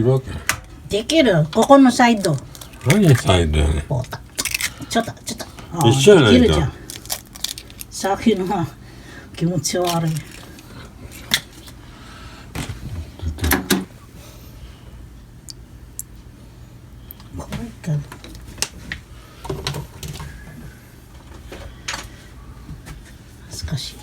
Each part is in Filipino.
るわけ？できる。ここのサイド。何サイドやねん。ポータ。ちょっと。一緒やないか。できるじゃん。さっきのは気持ち悪い。これか。恥ずかしい。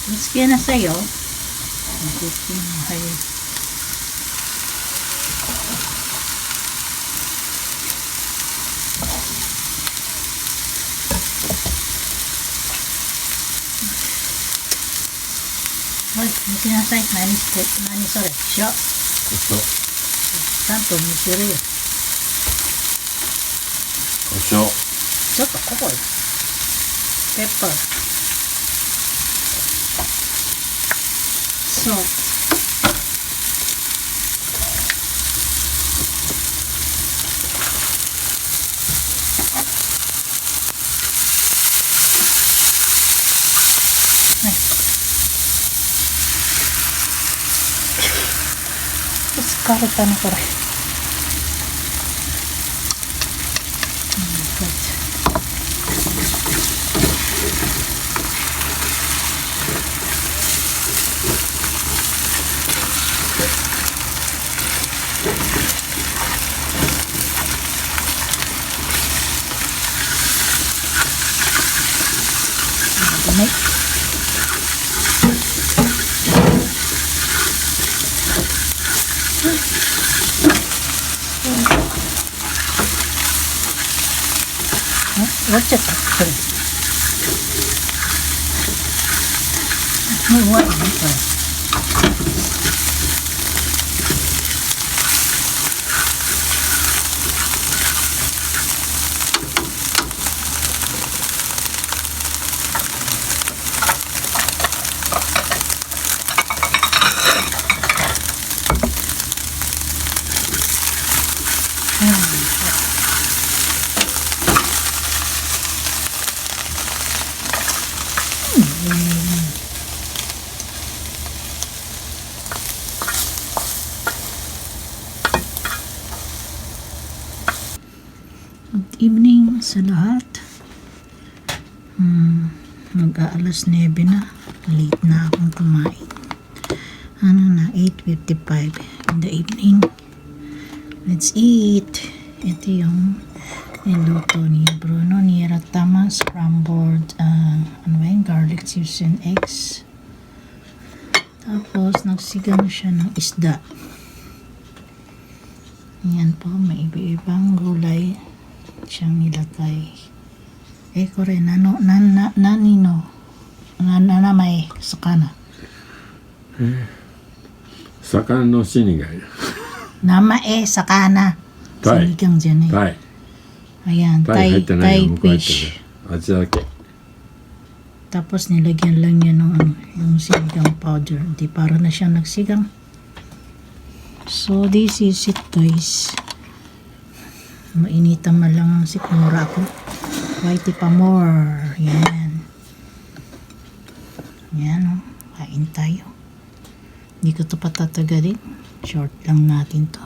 Mas kaya na sa'yo. Hoy, mas kinasay. Nani sore. Shio. 嘘。ちゃんと見せるよ。胡椒。ちょっとここよ。ペッパー。そう。疲れたねこれ。ね。終わっちゃった。これ。もう終わりね、これ。Good evening sa lahat. Mag-aalas 9 na. Late na akong kumain. 8:55 in the evening. Let's eat. Ito yung niluto ni Bruno ni Ratama scrambled garlic chips and eggs. Tapos nagsigang siya ng isda. Yan po, may iba-ibang gulay siyang nilagay. Ko rin, may sakana. 魚の死にがいる。sakana. Sinigang dyan eh. タイ。Ayan, タイ入ってない Thai よ。向こう入って fish. る。あっちだけ。 Tapos nilagyan lang niya ng yung sinigang powder. Di para na siyang nagsigang. So this is it guys. Mainitan man lang ang sikmura ko. Whitey pa more. Yan. Yan o. Kain tayo. Hindi ko ito patatagalin. Short lang natin to.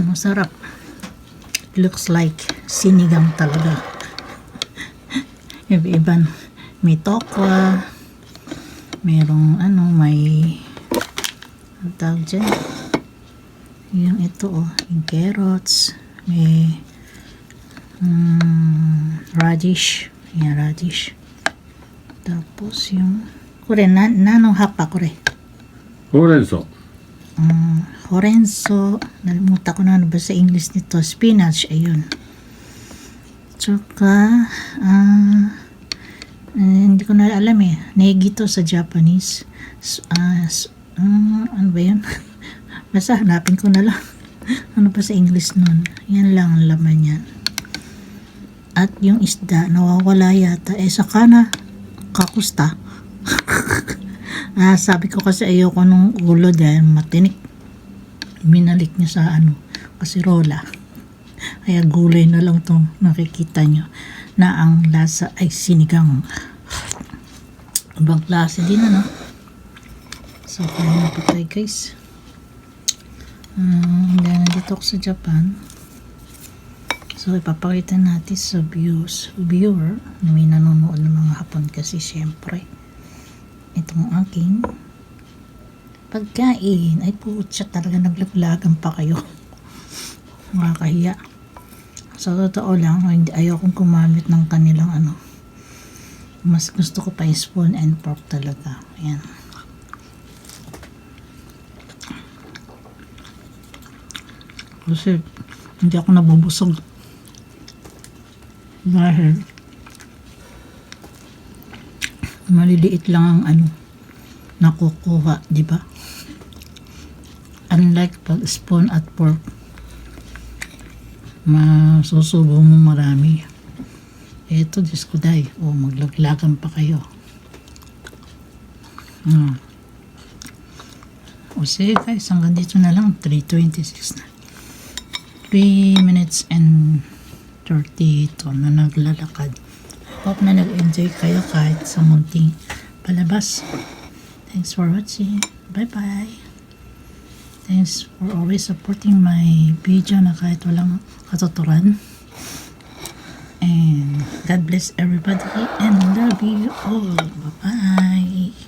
Masarap. It looks like sinigang talaga. Iba-iban. May tokwa. Merong may ang tawag dyan. Yung ito yung carrots. May radish. Yan, radish. Tapos yung, kore, nanong hapa kore? ほうれん草 Horenzo, nalimutan ko na ano ba sa English nito, spinach, ayun. Tsaka, hindi ko na alam eh, negi to sa Japanese. Ano ba yun? Basta hanapin ko na lang. Ano pa sa English nun? Yan lang ang laman niya. At yung isda, nawawala yata. Saka na, kakusta. Sabi ko kasi ayoko nung ulo dahil matinik. Minalik niya sa kasirola. Kaya gulay na lang itong nakikita nyo na ang lasa ay sinigang. Ibang klase din So, kaya na po tayo guys. Dahil nandito ako sa Japan. So, ipapakita natin sa viewer na may nanonood ng mga Hapon kasi syempre itong aking pagkain ay putya talaga naglaglagan pa kayo. Makakahiya. Sa totoo lang, ayokong kumamit ng kanilang mas gusto ko pa yung spoon and fork talaga. Ayan. Kasi hindi ako nabubusog dahil maliliit lang ang nakukuha, di ba? Unlike pag spoon at fork, masusubo mo marami. Ito, Diyos ko day, maglaglagan pa kayo. Sige guys, hanggang dito na lang, 3:26 na. 3 minutes and 30 ito na naglalakad. Hope na nag-enjoy kayo kahit sa munting palabas. Thanks for watching. Bye-bye. Thanks for always supporting my video na kahit walang katuturan. And God bless everybody and love you all. Bye-bye.